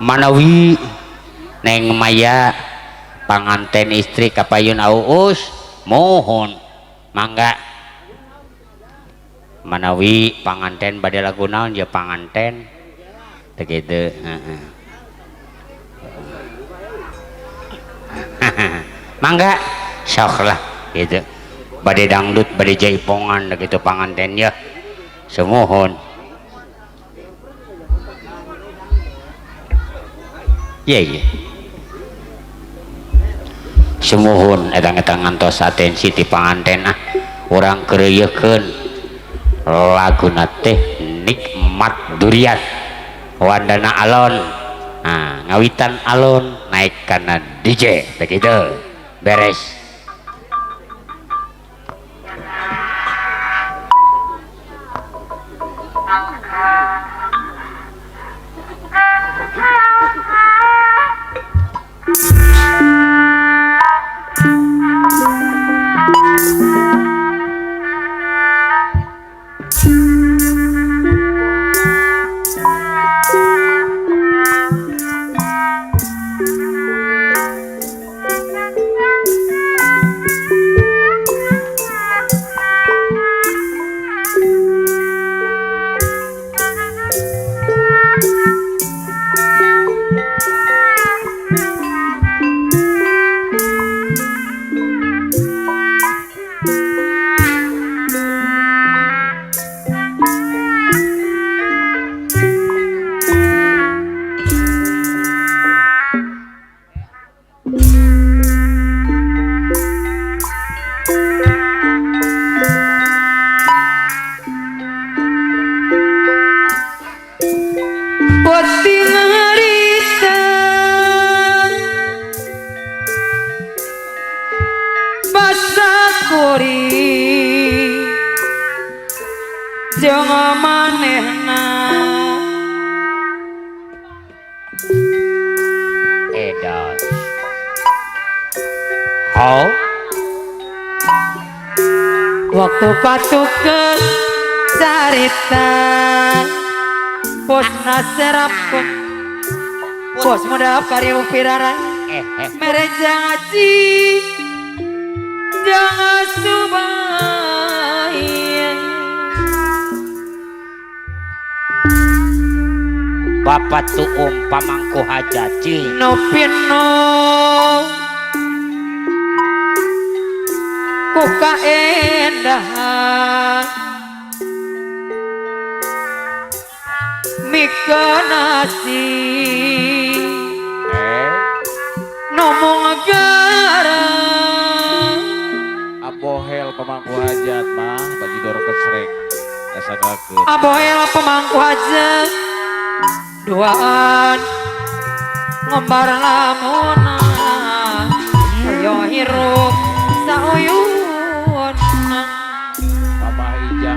manawi Neng Maya panganten istri kapayun Auus mohon mangga manawi panganten bade lagu naon ya panganten begitu mangga sok lah gitu bade dangdut bade jaipongan gitu panganten ya semohon iya semohon edang-edang ngantos atensi ti panganten orang kereuyekeun laguna teh nikmat durian wandana alon ngawitan alon naik kana DJ begitu beres waktu patukeun carita pos naserapun pos muda kariu piraran mere jangaji jangan subai Bapak tuum pamangku hajaci nopino kuka endahan mikanasi nomong garang abohel pemangku hajat mah bagi doro kesrek kasagakeun abohel pemangku hajat duaan ngombar lamunan ayo hirup sauyun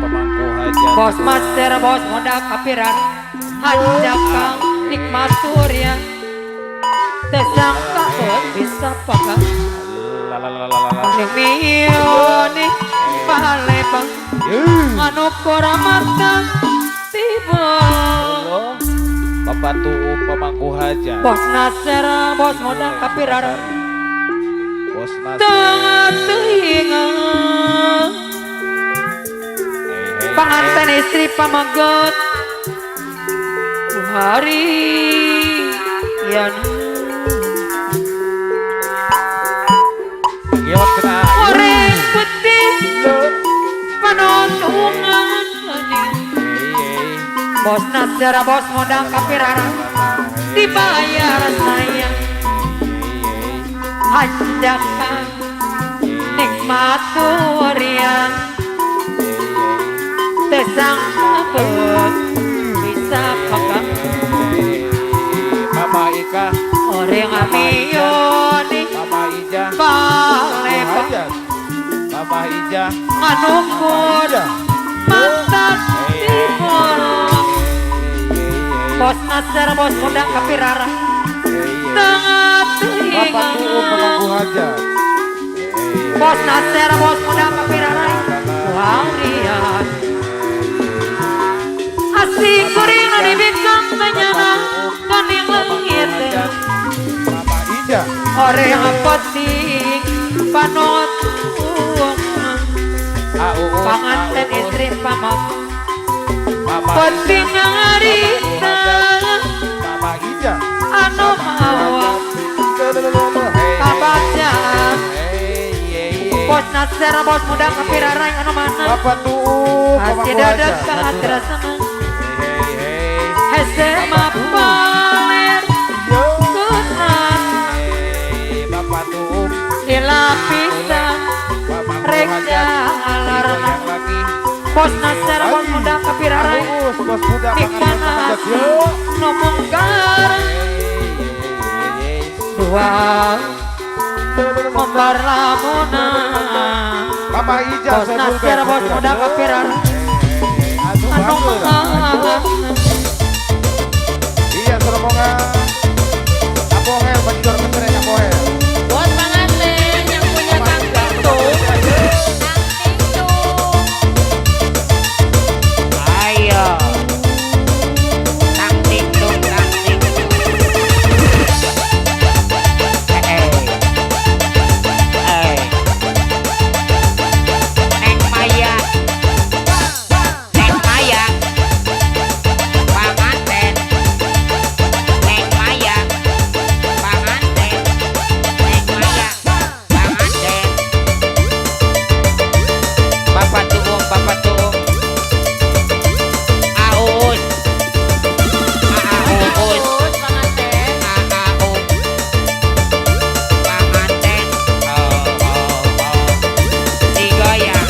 pemangku hajat bos master bos moda kapiran hanjakang nikmat surya tersangka bisa pakai mioni palebang anu koramatan tiba Bapak tuum pemangku hajat bos naser bos moda kapiran bos naser tengah teringat panganten istri pamagot hari yan orang putih panontungan bos naser bos modal kapiraran dibayar sayang hanjakan nikmat durian tesangka bisa pakai Mama Ika orang amioni Mama Ija palebang Mama Ija manukun mantan timur bos naser bos muda kapirara tengah Bapak tuum pemangku hajat bos naser bos muda kapirara warian asik kuring di bintang menyala kaning langit Bapak Ija. ore apoting panot panganten istri pamong penting ngarita Bapak Ija. anu mawa kabaca bos naser bos muda kapirarai anu mana Bapak tuh hati dadak kaatira seneng hese mapamer kunan Bapak tuh dilapisan rek jalarna bos naser bos muda kapirarai bos muda nikmana nomongkar dua membar lamunan Bapak Ija. bos naser bos muda kapirarai anu mangan Iya serombongan Apohel Bajidor Kesrek Apohel. buat pengantin yang punya kantong Ayo. Tang ting tung, tang ting tung. Neng Maya. Neng Maya. Panganten. Neng Maya. Panganten. Neng Maya. Panganten. Bapak tuung, Bapak tuung. Aus. Aus. Panganten. Digoyang.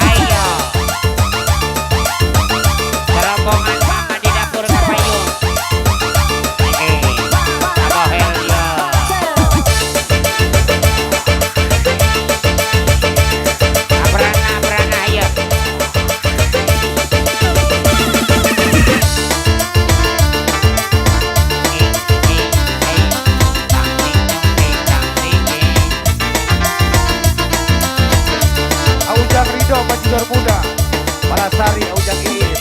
Ayo. Rombongan mama di dapur kapayung. Apohel yo. Abrana ayo. Aujang Ridho Bajidor Muda. Malasari Aujang Iis.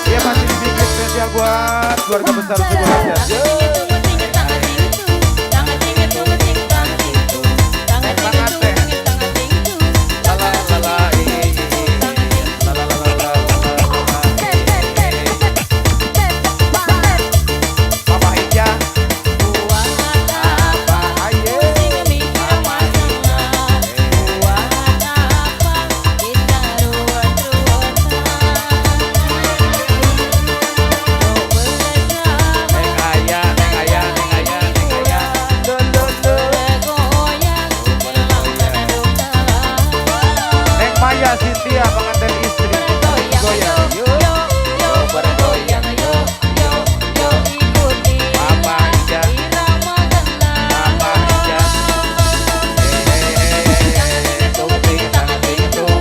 Dia masih dibikin spesial buat keluarga besar Suku Hajat. Bapak Ija. Bapak Aye. Neng Aya, Neng Aya, Neng Aya, Neng Aya. Neng Maya Cynthia pengantin istri. Goyang. Yuk bergoyang. Bapak Ija. Bapak Ija. Tung ting tang ting tung.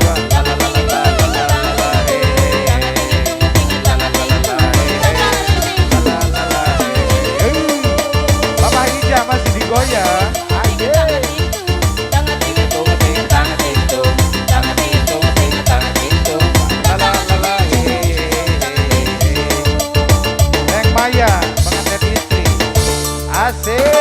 Bapak Ija masih digoyang. Tung ting tang ting tung. Tung ting tang ting tung. Neng Maya pengantin istri. Asik.